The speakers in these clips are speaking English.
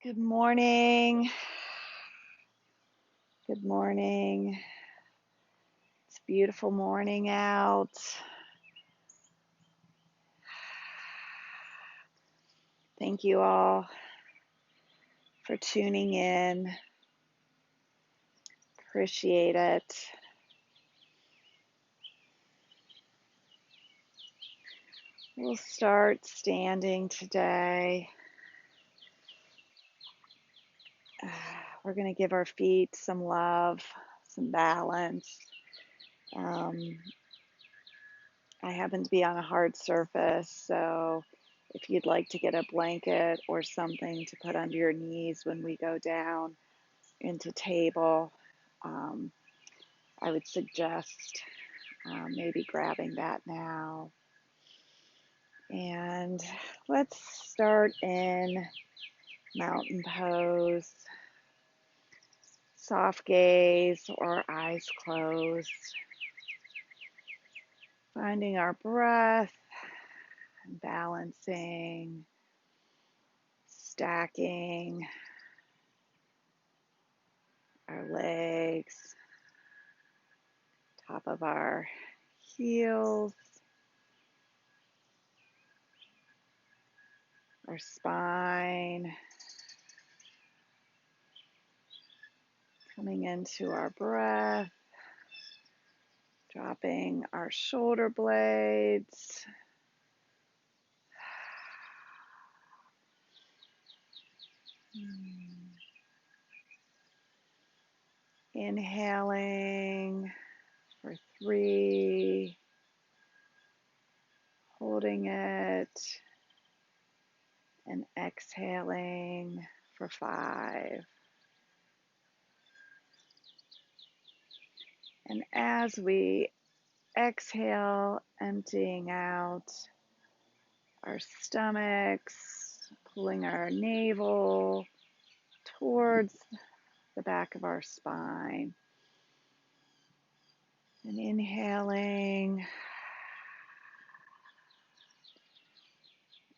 Good morning. Good morning. It's a beautiful morning out. Thank you all for tuning in. Appreciate it. We'll start standing today. We're going to give our feet some love, some balance. I happen to be on a hard surface, so if you'd like to get a blanket or something to put under your knees when we go down into table, I would suggest maybe grabbing that now. And let's start in mountain pose, soft gaze or eyes closed, finding our breath, balancing, stacking our legs, top of our heels, our spine, coming into our breath, dropping our shoulder blades, inhaling for 3, holding it, and exhaling for 5. And as we exhale, emptying out our stomachs, pulling our navel towards the back of our spine. And inhaling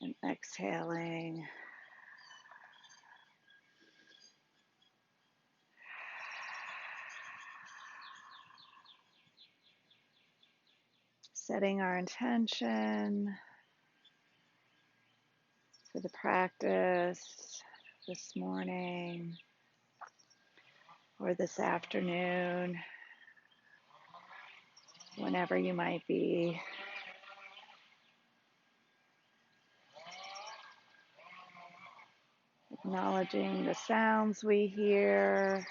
and exhaling. Setting our intention for the practice this morning or this afternoon, whenever you might be. Acknowledging the sounds we hear,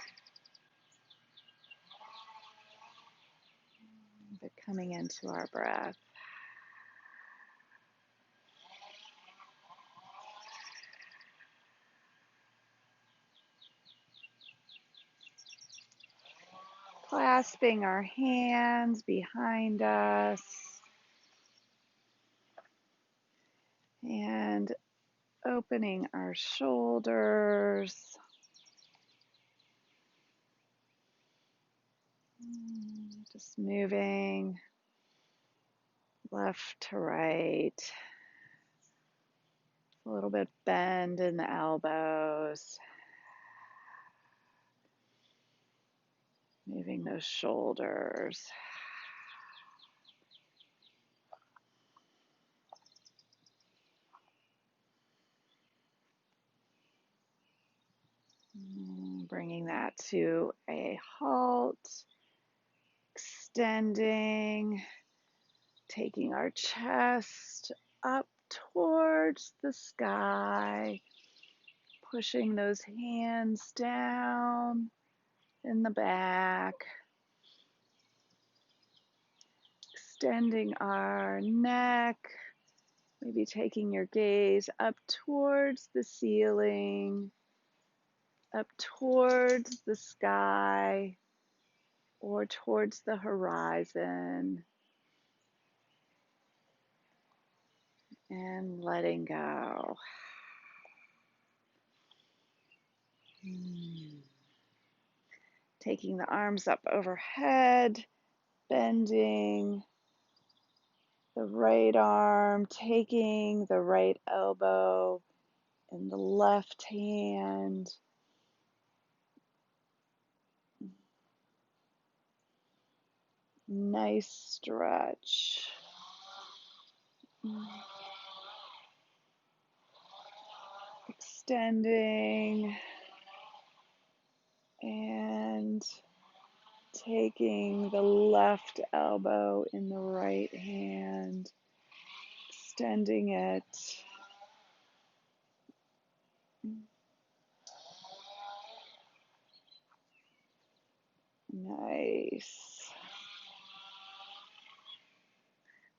but coming into our breath. Clasping our hands behind us and opening our shoulders. Just moving left to right. A little bit bend in the elbows. Moving those shoulders. Bringing that to a halt. Extending. Taking our chest up towards the sky. Pushing those hands down in the back. Extending our neck. Maybe taking your gaze up towards the ceiling, up towards the sky, or towards the horizon, and letting go. Taking the arms up overhead, bending the right arm, taking the right elbow in the left hand. Nice stretch. Extending and taking the left elbow in the right hand, extending it. Nice.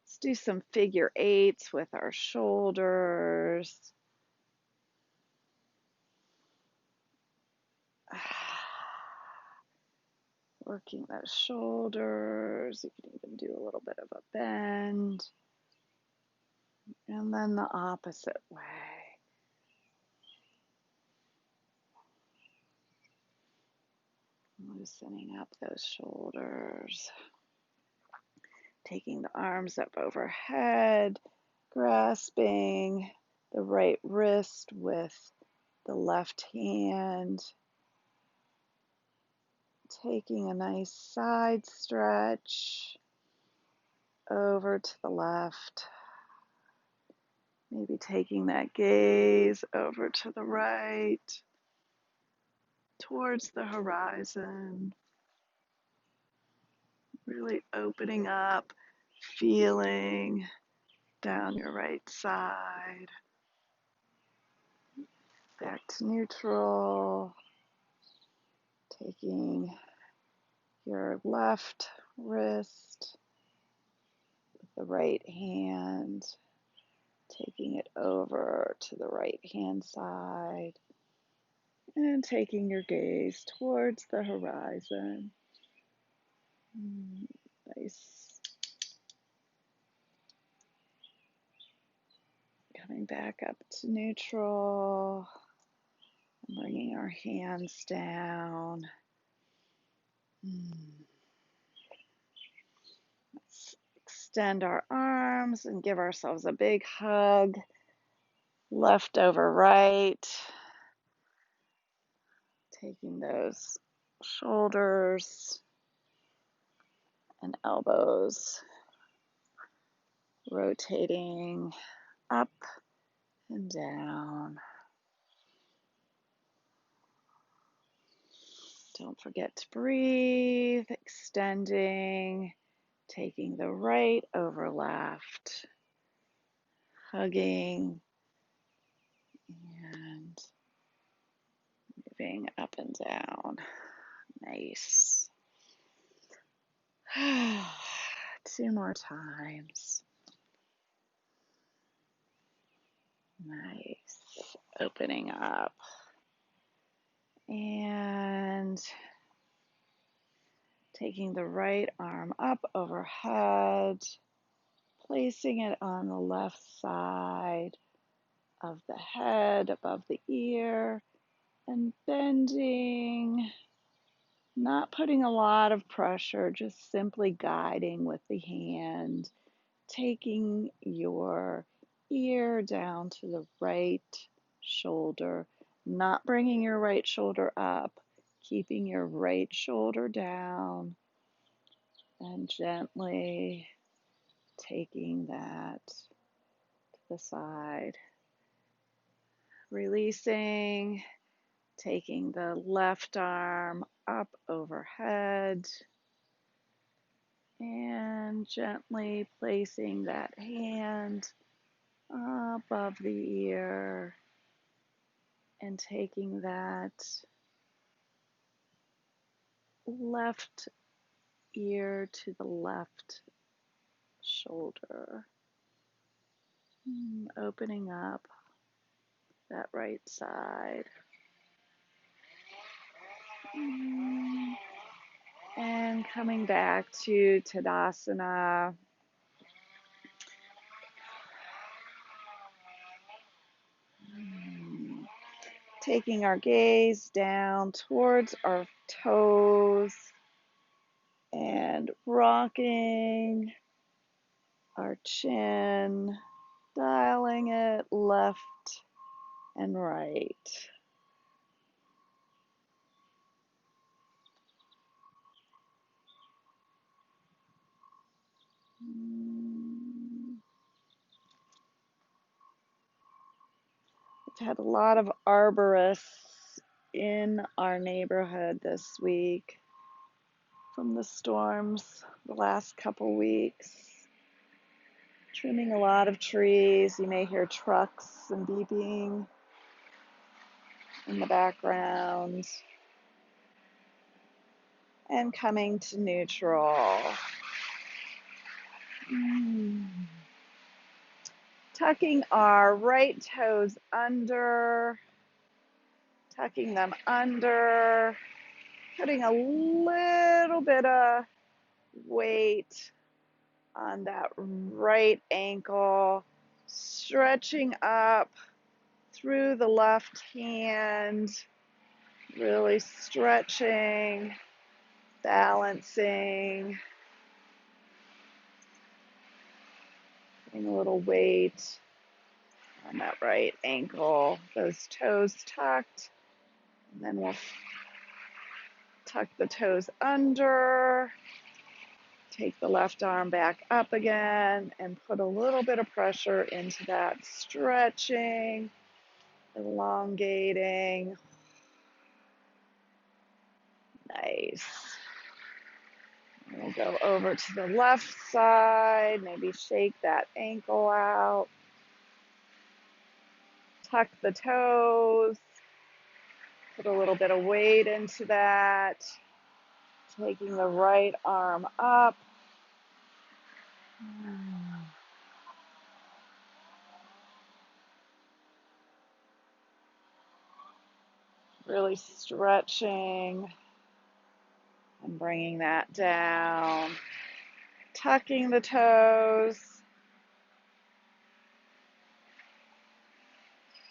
Let's do some figure eights with our shoulders. Working those shoulders. You can even do a little bit of a bend. And then the opposite way. Loosening up those shoulders. Taking the arms up overhead, grasping the right wrist with the left hand. Taking a nice side stretch over to the left. Maybe taking that gaze over to the right, towards the horizon. Really opening up, feeling down your right side. Back to neutral. Taking your left wrist with the right hand, taking it over to the right hand side, and taking your gaze towards the horizon. Nice. Coming back up to neutral, bringing our hands down. Let's extend our arms and give ourselves a big hug. Left over right. Taking those shoulders and elbows, rotating up and down. Don't forget to breathe, extending, taking the right over left, hugging, and moving up and down. Nice. 2 more times. Nice. Opening up. And taking the right arm up overhead, placing it on the left side of the head, above the ear, and bending, not putting a lot of pressure, just simply guiding with the hand, taking your ear down to the right shoulder, not bringing your right shoulder up, keeping your right shoulder down, and gently taking that to the side. Releasing, taking the left arm up overhead, and gently placing that hand above the ear and taking that left ear to the left shoulder, opening up that right side, and coming back to Tadasana. Taking our gaze down towards our toes and rocking our chin, dialing it left and right. We've had a lot of arborists in our neighborhood this week from the storms the last couple weeks. Trimming a lot of trees. You may hear trucks and beeping in the background. And coming to neutral. Tucking our right toes under, tucking them under, putting a little bit of weight on that right ankle, stretching up through the left hand, really stretching, balancing, putting a little weight on that right ankle, those toes tucked, and then we'll tuck the toes under, take the left arm back up again, and put a little bit of pressure into that stretching, elongating. Nice. We'll go over to the left side, maybe shake that ankle out, tuck the toes, put a little bit of weight into that, taking the right arm up. Really stretching and bringing that down. Tucking the toes.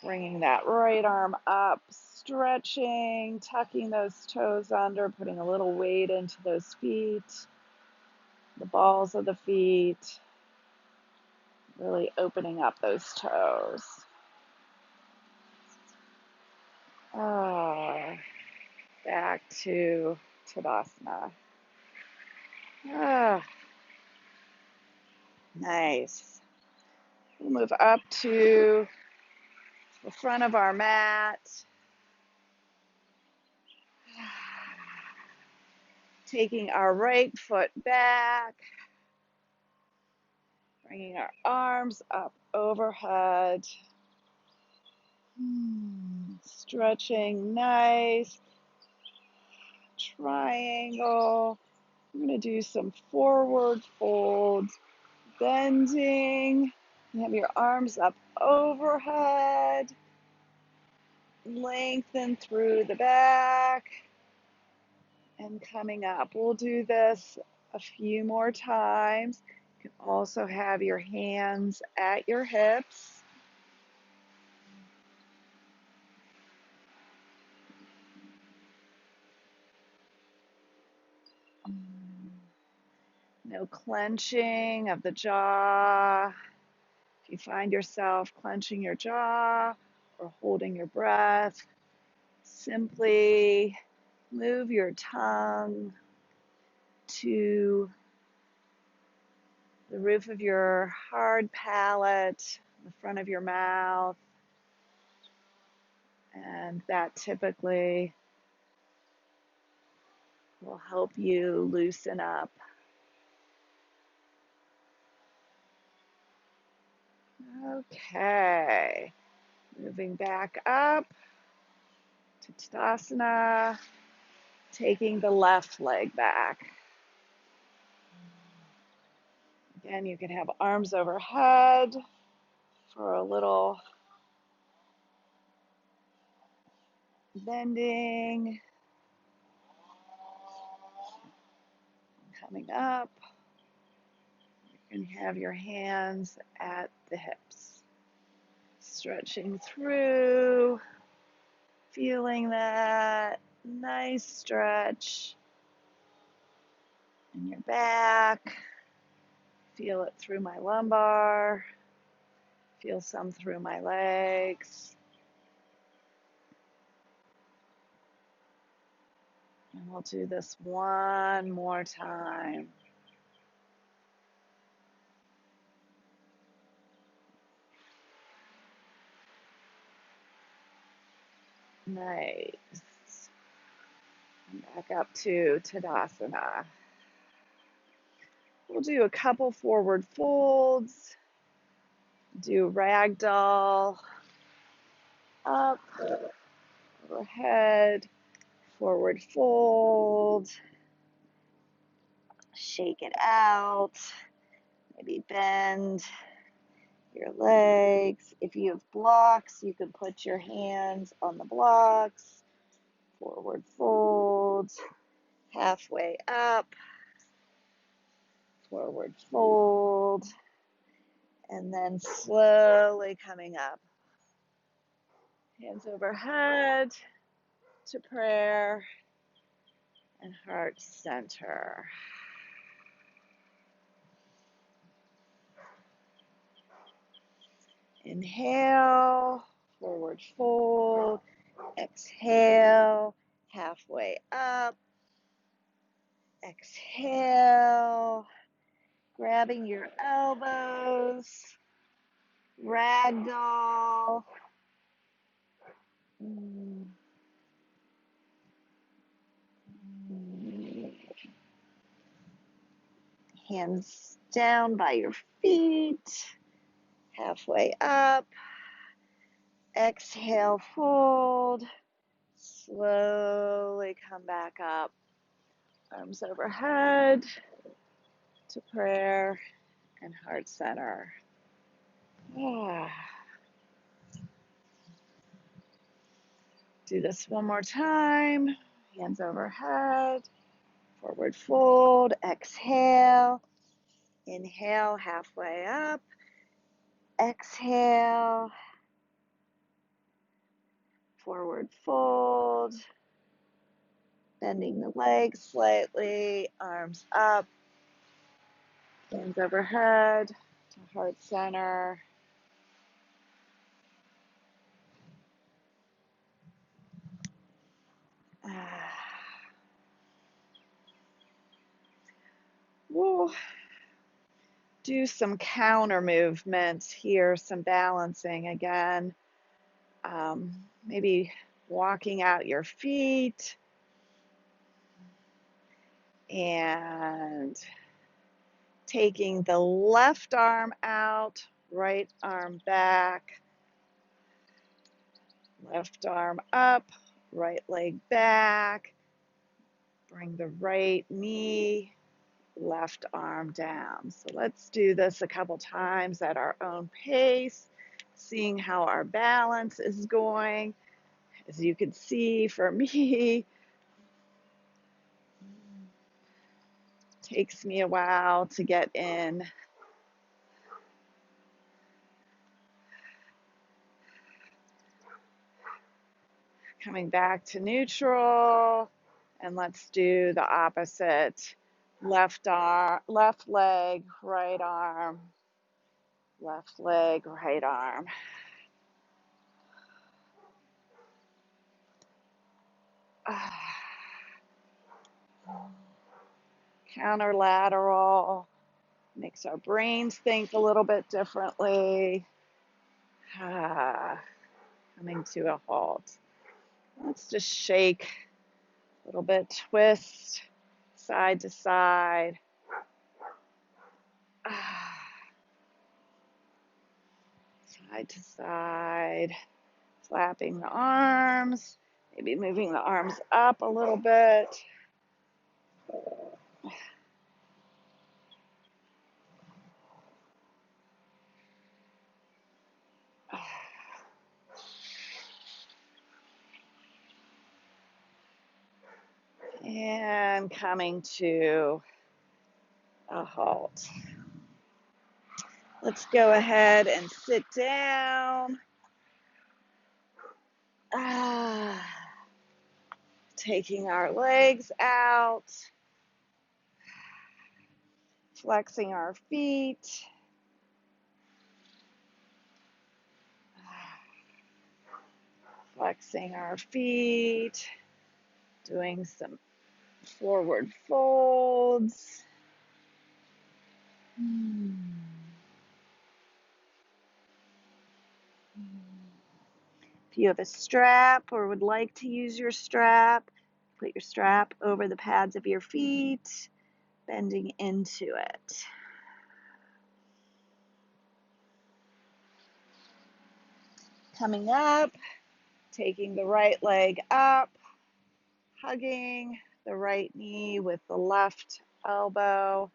Bringing that right arm up, stretching, tucking those toes under, putting a little weight into those feet, the balls of the feet, really opening up those toes. Back to Tadasana. Nice. We'll move up to the front of our mat. Taking our right foot back, bringing our arms up overhead, stretching, nice, triangle. We're going to do some forward folds, bending, you have your arms up overhead, lengthen through the back, and coming up. We'll do this a few more times. You can also have your hands at your hips. No clenching of the jaw. If you find yourself clenching your jaw or holding your breath, simply move your tongue to the roof of your hard palate, the front of your mouth, and that typically will help you loosen up. Okay, moving back up to Tadasana, taking the left leg back. Again, you can have arms overhead for a little bending. Coming up, you can have your hands at the hips. Stretching through, feeling that nice stretch in your back. Feel it through my lumbar. Feel some through my legs. And we'll do this one more time. Nice. And back up to Tadasana. We'll do a couple forward folds. Do ragdoll, up, overhead, forward fold, shake it out, maybe bend your legs. If you have blocks, you can put your hands on the blocks, forward fold, halfway up, forward fold, and then slowly coming up. Hands overhead to prayer and heart center. Inhale, forward fold. Exhale, halfway up. Exhale, grabbing your elbows. Ragdoll. Hands down by your feet. Halfway up. Exhale, fold. Slowly come back up. Arms overhead to prayer and heart center. Do this one more time. Hands overhead. Forward fold. Exhale. Inhale, halfway up. Exhale. Forward fold. Bending the legs slightly. Arms up. Hands overhead to heart center. We'll do some counter movements here, some balancing again. Maybe walking out your feet and taking the left arm out, right arm back, left arm up, right leg back, bring the right knee, left arm down. So let's do this a couple times at our own pace, seeing how our balance is going. As you can see, for me, takes me a while to get in. Coming back to neutral, and let's do the opposite. Left leg, right arm, left leg, right arm. Counterlateral, makes our brains think a little bit differently. Coming to a halt. Let's just shake a little bit, twist side to side. Side to side, flapping the arms, maybe moving the arms up a little bit. And coming to a halt. Let's go ahead and sit down. Taking our legs out, flexing our feet. Flexing our feet, doing some Forward folds. If you have a strap or would like to use your strap, put your strap over the pads of your feet, bending into it. Coming up, taking the right leg up, hugging the right knee with the left elbow,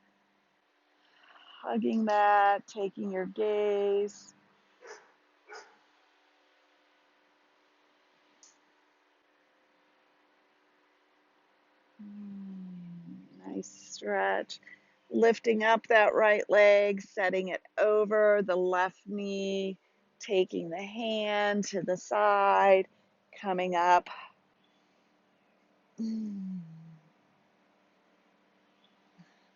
hugging that, taking your gaze. Nice stretch. Lifting up that right leg, setting it over the left knee, taking the hand to the side, coming up.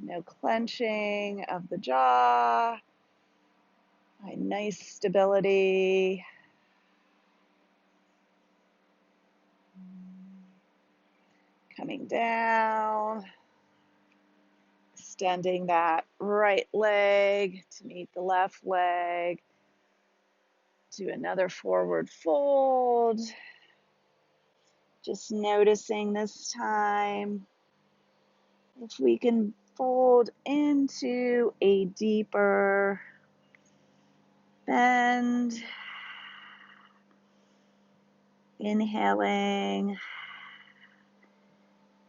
No clenching of the jaw. Nice stability. Coming down. Extending that right leg to meet the left leg. Do another forward fold. Just noticing this time if we can fold into a deeper bend. Inhaling,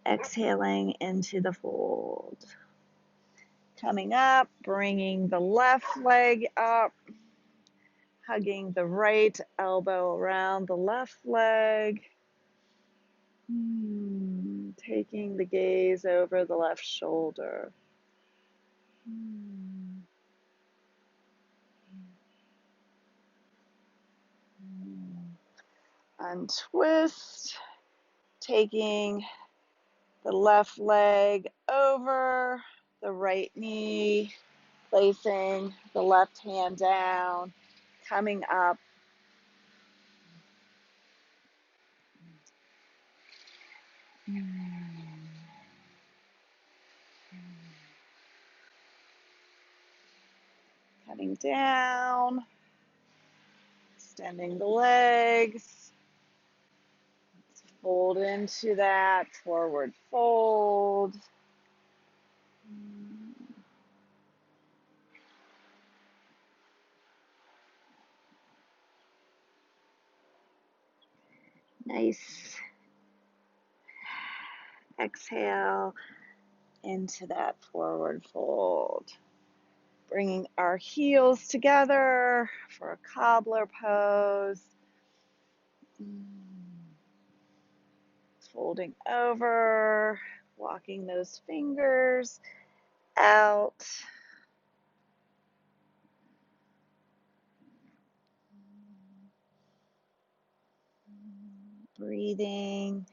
exhaling into the fold. Coming up, bringing the left leg up, hugging the right elbow around the left leg. Taking the gaze over the left shoulder. Untwist, taking the left leg over the right knee, placing the left hand down, coming up. Coming down, extending the legs. Let's fold into that forward fold. Nice. Exhale into that forward fold. Bringing our heels together for a cobbler pose. Folding over, walking those fingers out. Breathing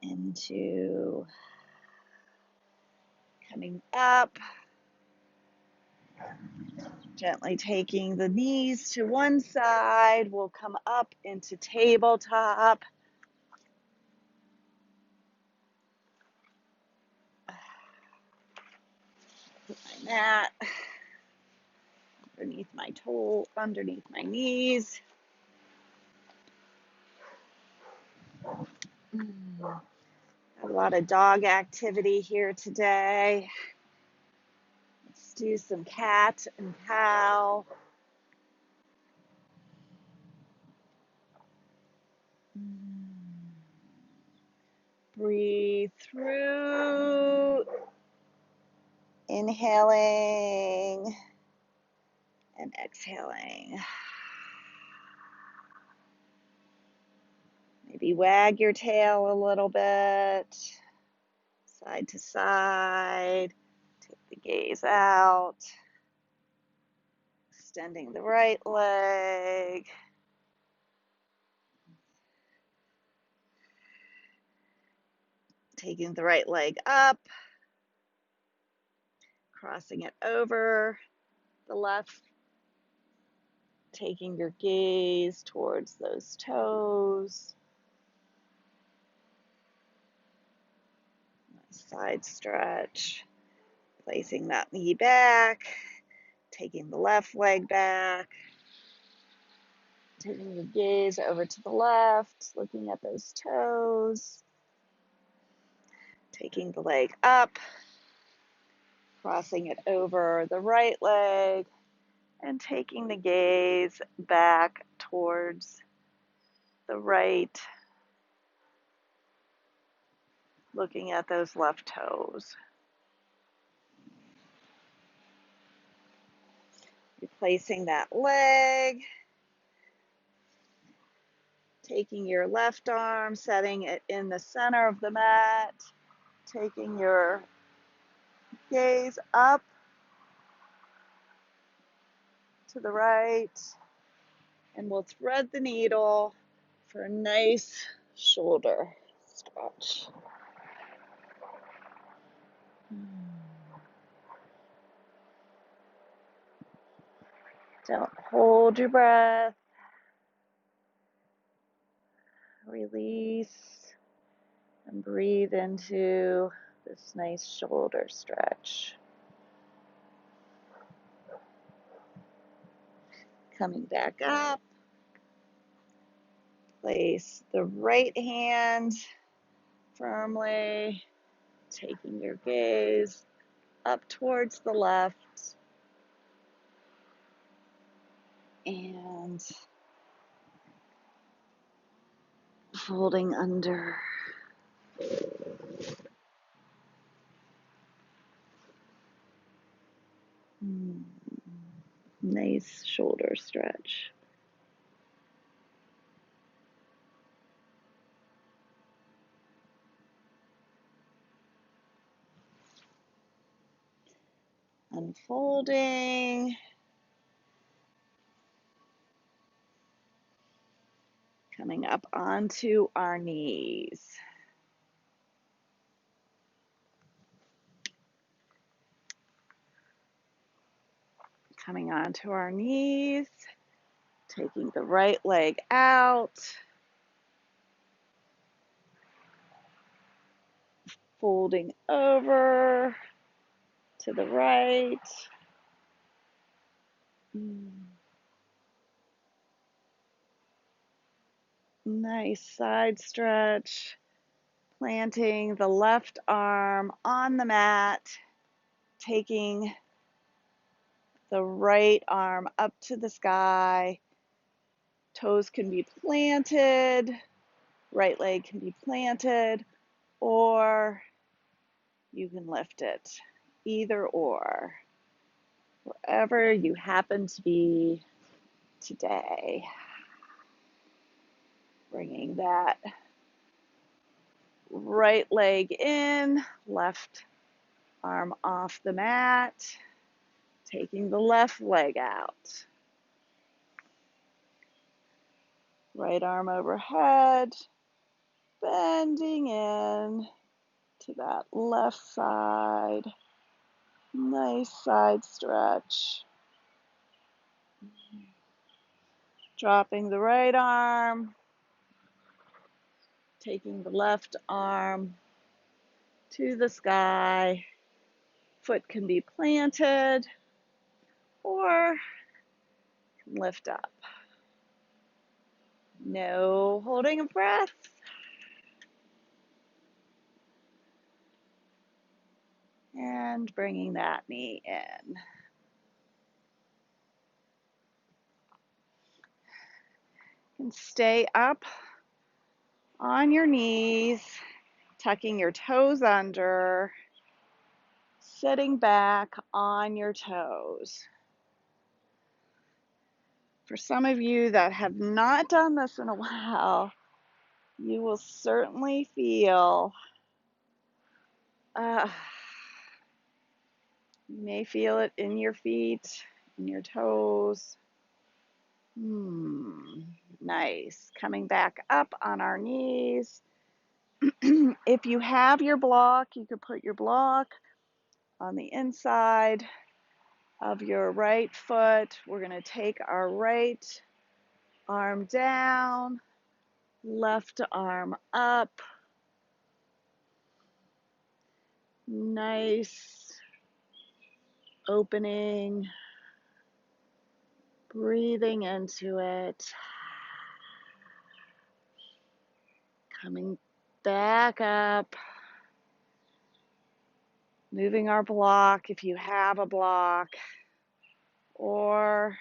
into coming up. Gently taking the knees to one side. We'll come up into tabletop. Put my mat underneath my toe, underneath my knees. A lot of dog activity here today. Let's do some cat and cow. Breathe through, inhaling and exhaling. Maybe wag your tail a little bit, side to side. Take the gaze out. Extending the right leg. Taking the right leg up. Crossing it over the left. Taking your gaze towards those toes. Side stretch. Placing that knee back. Taking the left leg back. Taking your gaze over to the left. Looking at those toes. Taking the leg up. Crossing it over the right leg. And taking the gaze back towards the right, looking at those left toes. Replacing that leg, taking your left arm, setting it in the center of the mat, taking your gaze up to the right, and we'll thread the needle for a nice shoulder stretch. Don't hold your breath. Release and breathe into this nice shoulder stretch. Coming back up. Place the right hand firmly, taking your gaze up towards the left, and folding under. Nice shoulder stretch. Unfolding. Coming up onto our knees. Coming onto our knees, taking the right leg out, folding over to the right. Nice side stretch. Planting the left arm on the mat, taking the right arm up to the sky. Toes can be planted, right leg can be planted, or you can lift it. Either or, wherever you happen to be today. Bringing that right leg in, left arm off the mat, taking the left leg out. Right arm overhead, bending in to that left side. Nice side stretch. Dropping the right arm, taking the left arm to the sky. Foot can be planted or lift up. No holding of breath. And bringing that knee in. And stay up on your knees, tucking your toes under, sitting back on your toes. For some of you that have not done this in a while, you will certainly feel, you may feel it in your feet, in your toes. Nice. Coming back up on our knees. If you have your block, you could put your block on the inside of your right foot. We're going to take our right arm down, left arm up, Nice opening, breathing into it, coming back up, moving our block if you have a block, or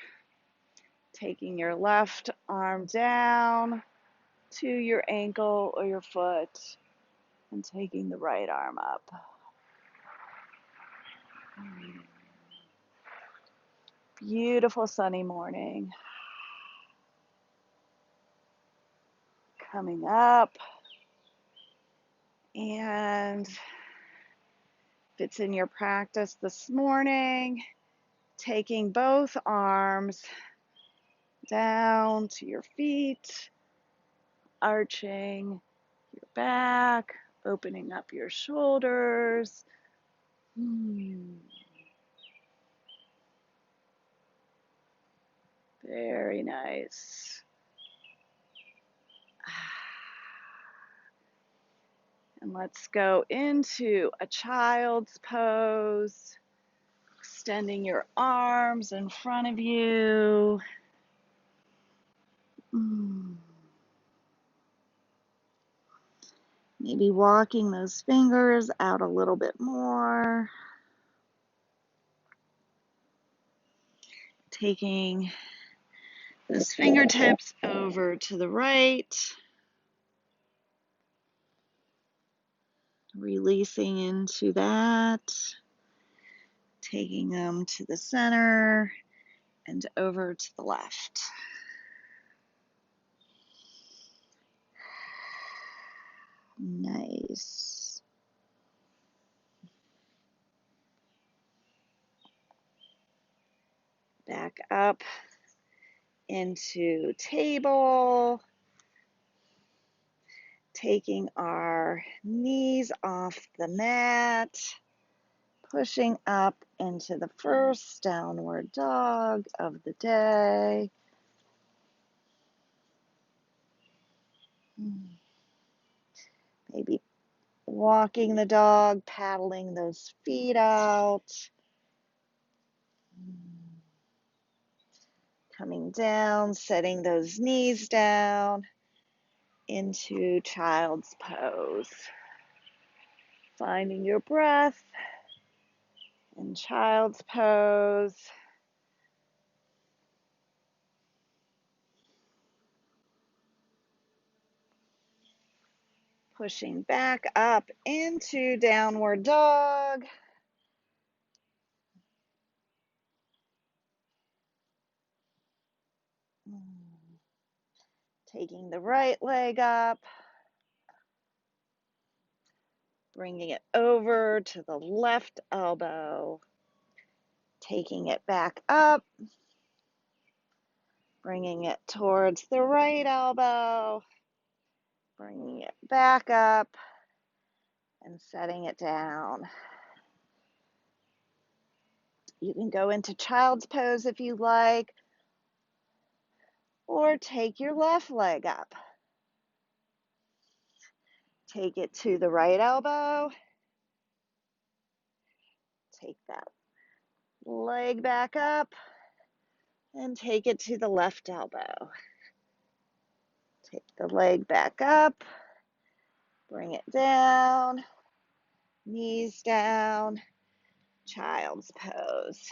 taking your left arm down to your ankle or your foot and taking the right arm up. Beautiful sunny morning. Coming up, and if it's in your practice this morning, taking both arms down to your feet, arching your back, opening up your shoulders. Very nice. And let's go into a child's pose, extending your arms in front of you. Maybe walking those fingers out a little bit more. Taking those fingertips over to the right. Releasing into that. Taking them to the center and over to the left. Nice. Back up into table. Taking our knees off the mat. Pushing up into the first downward dog of the day. Maybe walking the dog, paddling those feet out. Coming down, setting those knees down into child's pose. Finding your breath in child's pose. Pushing back up into downward dog. Taking the right leg up. Bringing it over to the left elbow. Taking it back up. Bringing it towards the right elbow. Bringing it back up and setting it down. You can go into child's pose if you like, or take your left leg up. Take it to the right elbow. Take that leg back up and take it to the left elbow. Take the leg back up, bring it down, knees down, child's pose.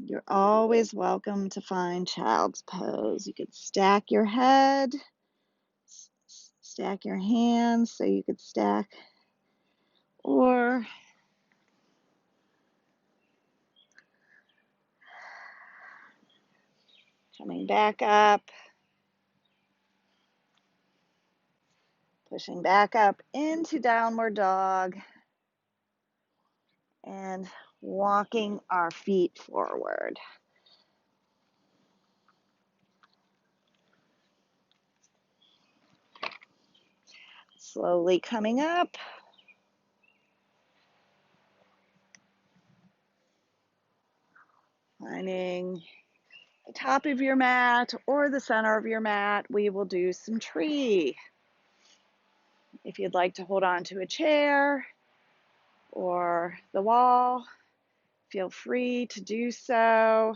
You're always welcome to find child's pose. You could stack your head, stack your hands so you could stack, or coming back up, pushing back up into downward dog, and walking our feet forward. Slowly coming up. Finding the top of your mat or the center of your mat, we will do some tree. If you'd like to hold on to a chair or the wall, feel free to do so.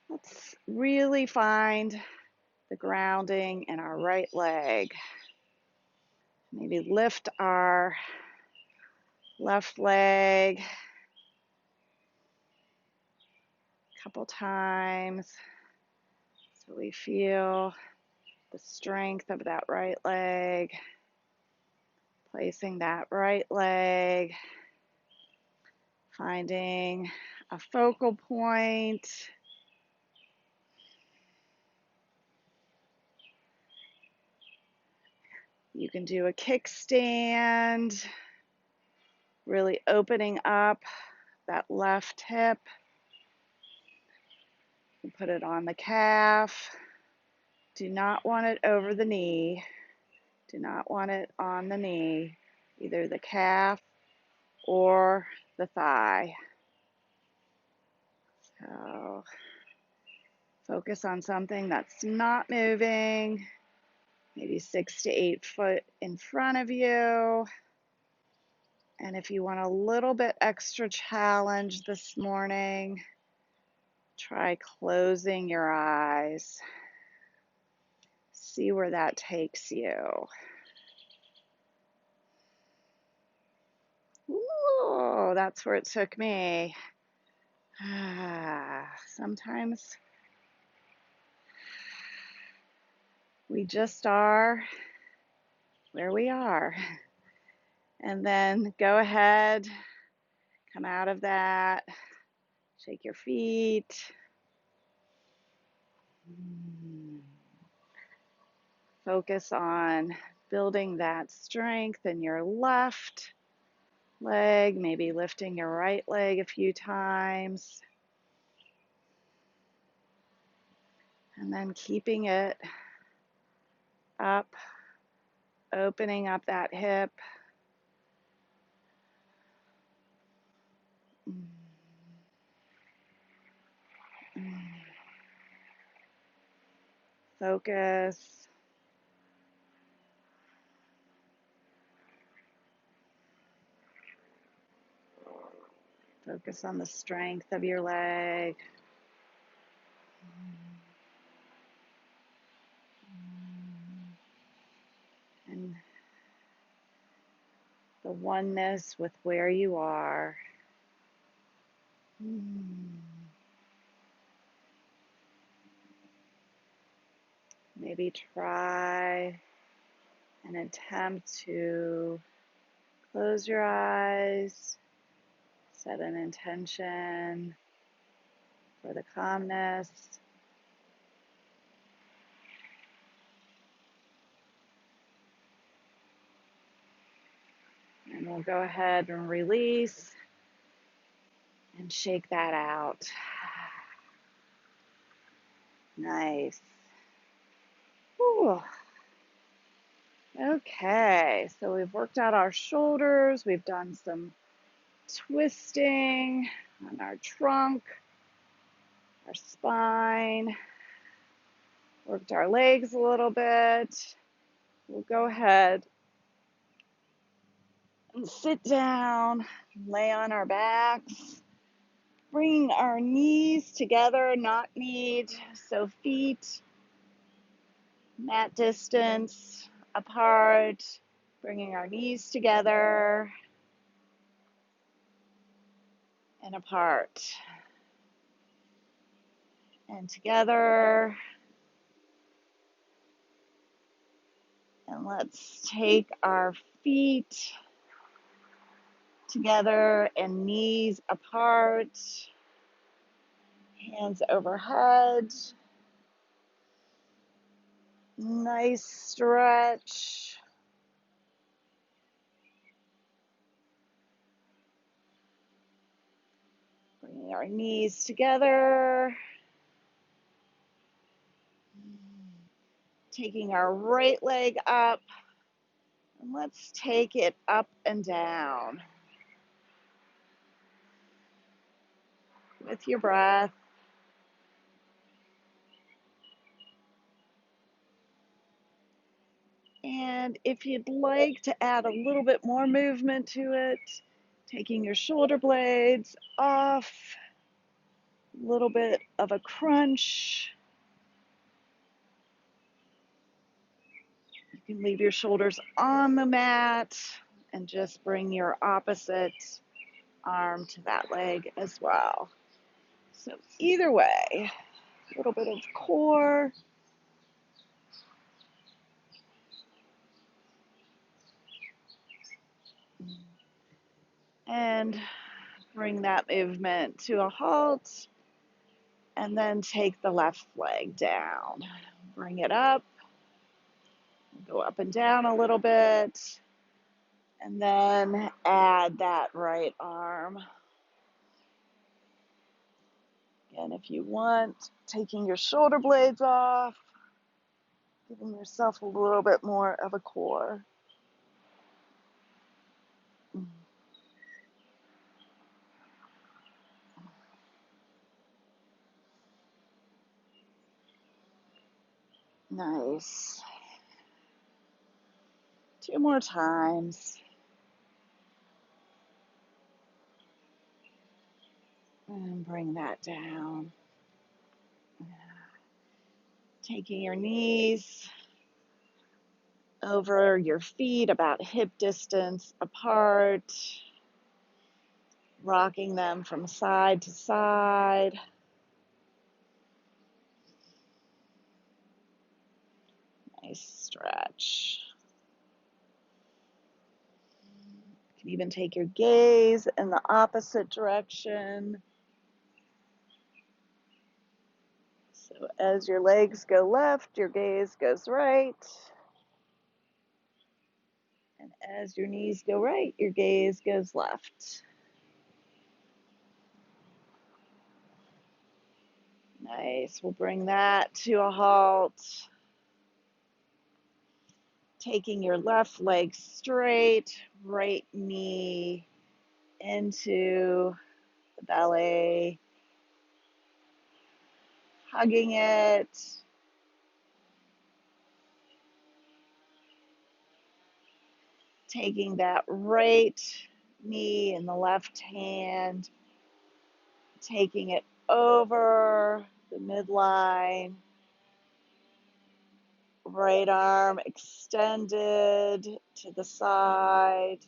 Let's really find the grounding in our right leg. Maybe lift our left leg a couple times so we feel the strength of that right leg. Placing that right leg, finding a focal point. You can do a kickstand, really opening up that left hip. You put it on the calf. Do not want it over the knee. Do not want it on the knee, either the calf or the thigh. So focus on something that's not moving, maybe 6 to 8 foot in front of you. And if you want a little bit extra challenge this morning, try closing your eyes. See where that takes you. Ooh, that's where it took me. Sometimes we just are where we are. And then go ahead, come out of that, shake your feet. Focus on building that strength in your left leg, maybe lifting your right leg a few times. And then keeping it up, opening up that hip. Focus. Focus on the strength of your leg. And the oneness with where you are. Maybe try an attempt to close your eyes, set an intention for the calmness. And we'll go ahead and release and shake that out. Nice. Whew. Okay, so we've worked out our shoulders. We've done some twisting on our trunk, our spine, worked our legs a little bit. We'll go ahead and sit down, lay on our backs, bringing our knees together, not kneed, so feet mat distance apart, bringing our knees together and apart and together. And let's take our feet together and knees apart, hands overhead. Nice stretch. Bringing our knees together. Taking our right leg up. And let's take it up and down. with your breath. And if you'd like to add a little bit more movement to it, taking your shoulder blades off, a little bit of a crunch. You can leave your shoulders on the mat and just bring your opposite arm to that leg as well. So either way, a little bit of core. And bring that movement to a halt. And then take the left leg down. Bring it up. Go up and down a little bit. And then add that right arm. Again, if you want, taking your shoulder blades off, giving yourself a little bit more of a core. Nice. 2 more times. And bring that down. Taking your knees over your feet about hip distance apart. Rocking them from side to side. Nice stretch. You can even take your gaze in the opposite direction. So as your legs go left, your gaze goes right. And as your knees go right, your gaze goes left. Nice. We'll bring that to a halt. Taking your left leg straight, right knee into the belly. Hugging it. Taking that right knee in the left hand, taking it over the midline, right arm extended to the side.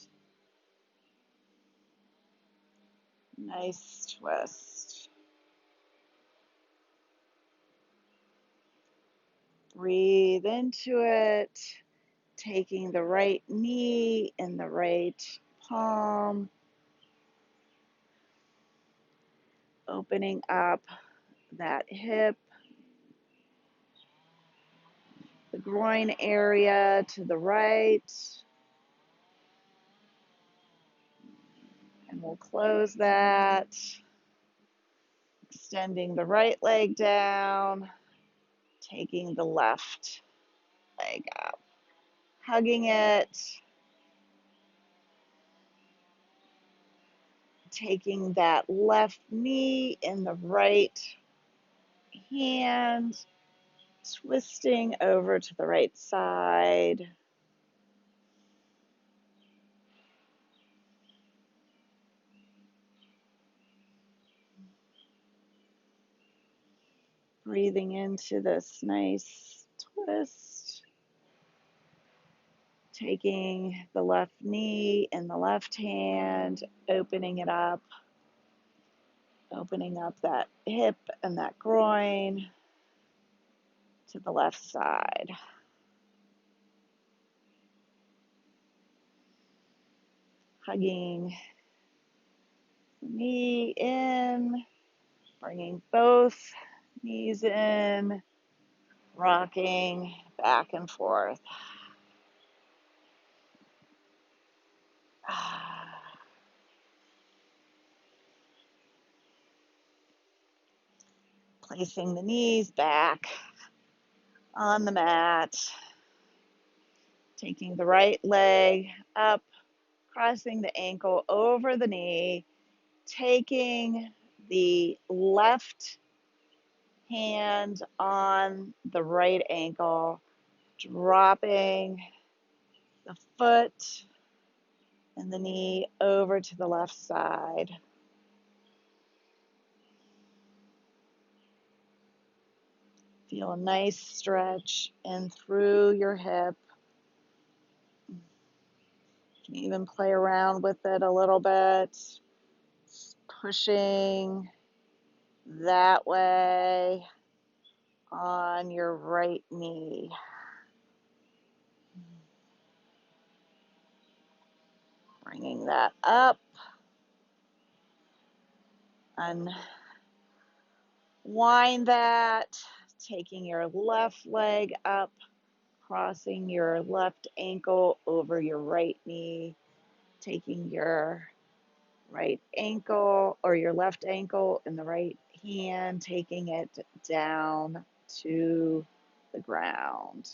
Nice twist. Breathe into it, taking the right knee in the right palm, opening up that hip, the groin area to the right. And we'll close that, extending the right leg down, taking the left leg up, hugging it, taking that left knee in the right hand, twisting over to the right side. Breathing into this nice twist. Taking the left knee in the left hand, opening it up, opening up that hip and that groin to the left side. Hugging the knee in, bringing both knees in, rocking back and forth. Placing the knees back on the mat, taking the right leg up, crossing the ankle over the knee, taking the left hand on the right ankle, dropping the foot and the knee over to the left side. Feel a nice stretch in through your hip. You can even play around with it a little bit, pushing that way on your right knee. Bringing that up. Unwind that, taking your left leg up, crossing your left ankle over your right knee, taking your right ankle or your left ankle in the right hand, taking it down to the ground.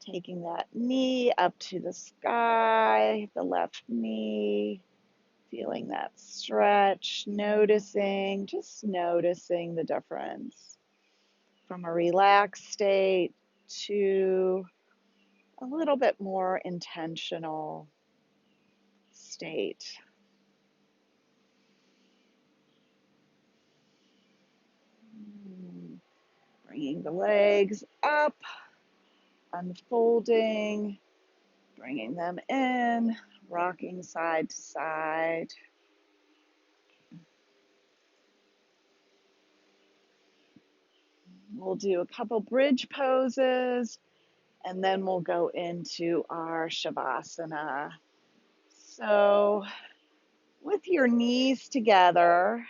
Taking that knee up to the sky, the left knee, feeling that stretch, just noticing the difference from a relaxed state to a little bit more intentional state. Bringing the legs up, unfolding, bringing them in, rocking side to side. We'll do a couple bridge poses, and then we'll go into our Shavasana. So, with your knees together,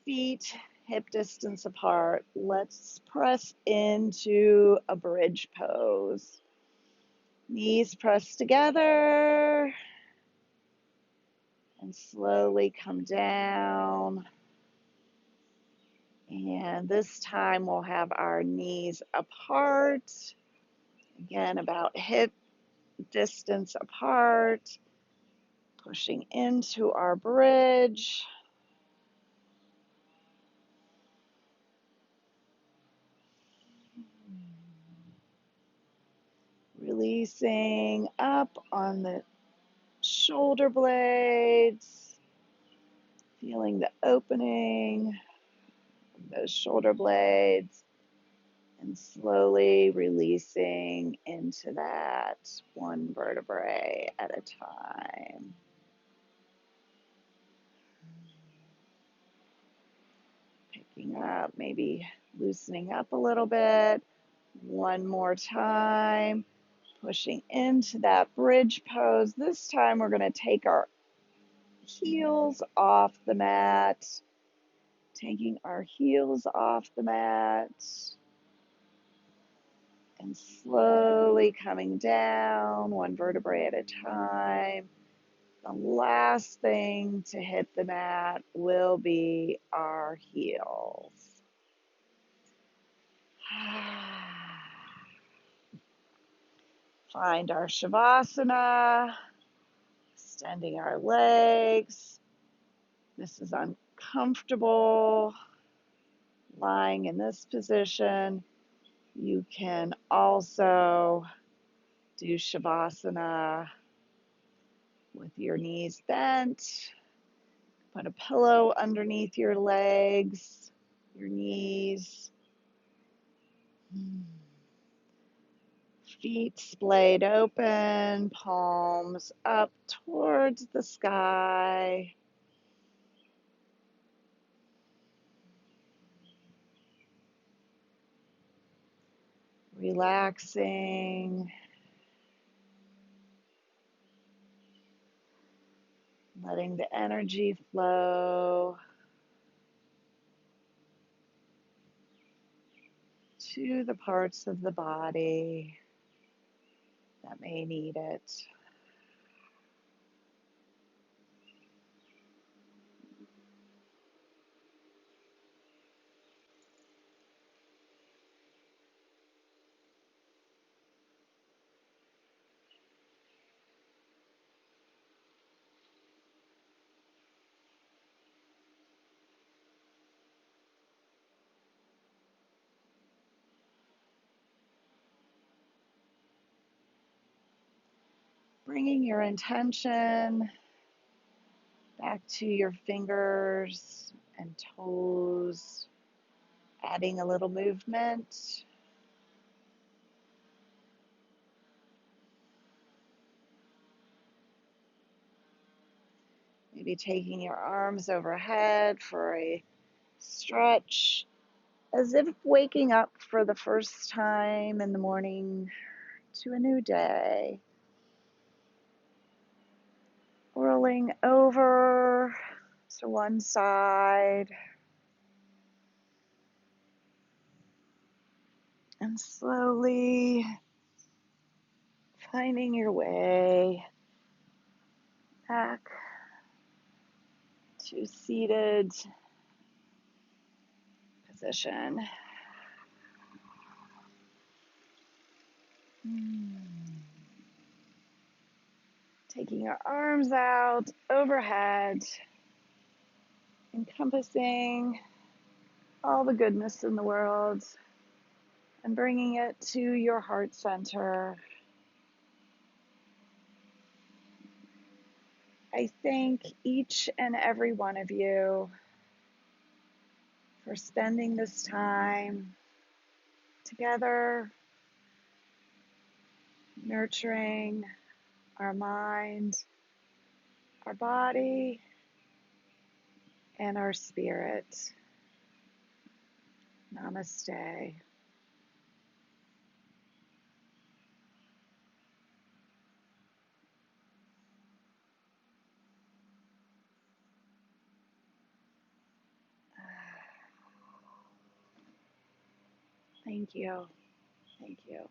feet hip distance apart, let's press into a bridge pose. Knees pressed together, and slowly come down. And this time we'll have our knees apart, again about hip distance apart, pushing into our bridge. Releasing up on the shoulder blades, feeling the opening of those shoulder blades, and slowly releasing into that one vertebrae at a time. Picking up, maybe loosening up a little bit. One more time, pushing into that bridge pose. This time we're going to take our heels off the mat, taking our heels off the mat and slowly coming down one vertebrae at a time. The last thing to hit the mat will be our heels. Find our Shavasana, extending our legs. This is uncomfortable, lying in this position. You can also do Shavasana with your knees bent. Put a pillow underneath your legs, your knees. Feet splayed open, palms up towards the sky. Relaxing. Letting the energy flow to the parts of the body that may need it. Bringing your intention back to your fingers and toes, adding a little movement. Maybe taking your arms overhead for a stretch, as if waking up for the first time in the morning to a new day. Rolling over to one side and slowly finding your way back to seated position. Taking your arms out overhead, encompassing all the goodness in the world and bringing it to your heart center. I thank each and every one of you for spending this time together, nurturing our mind, our body, and our spirit. Namaste. Thank you. Thank you.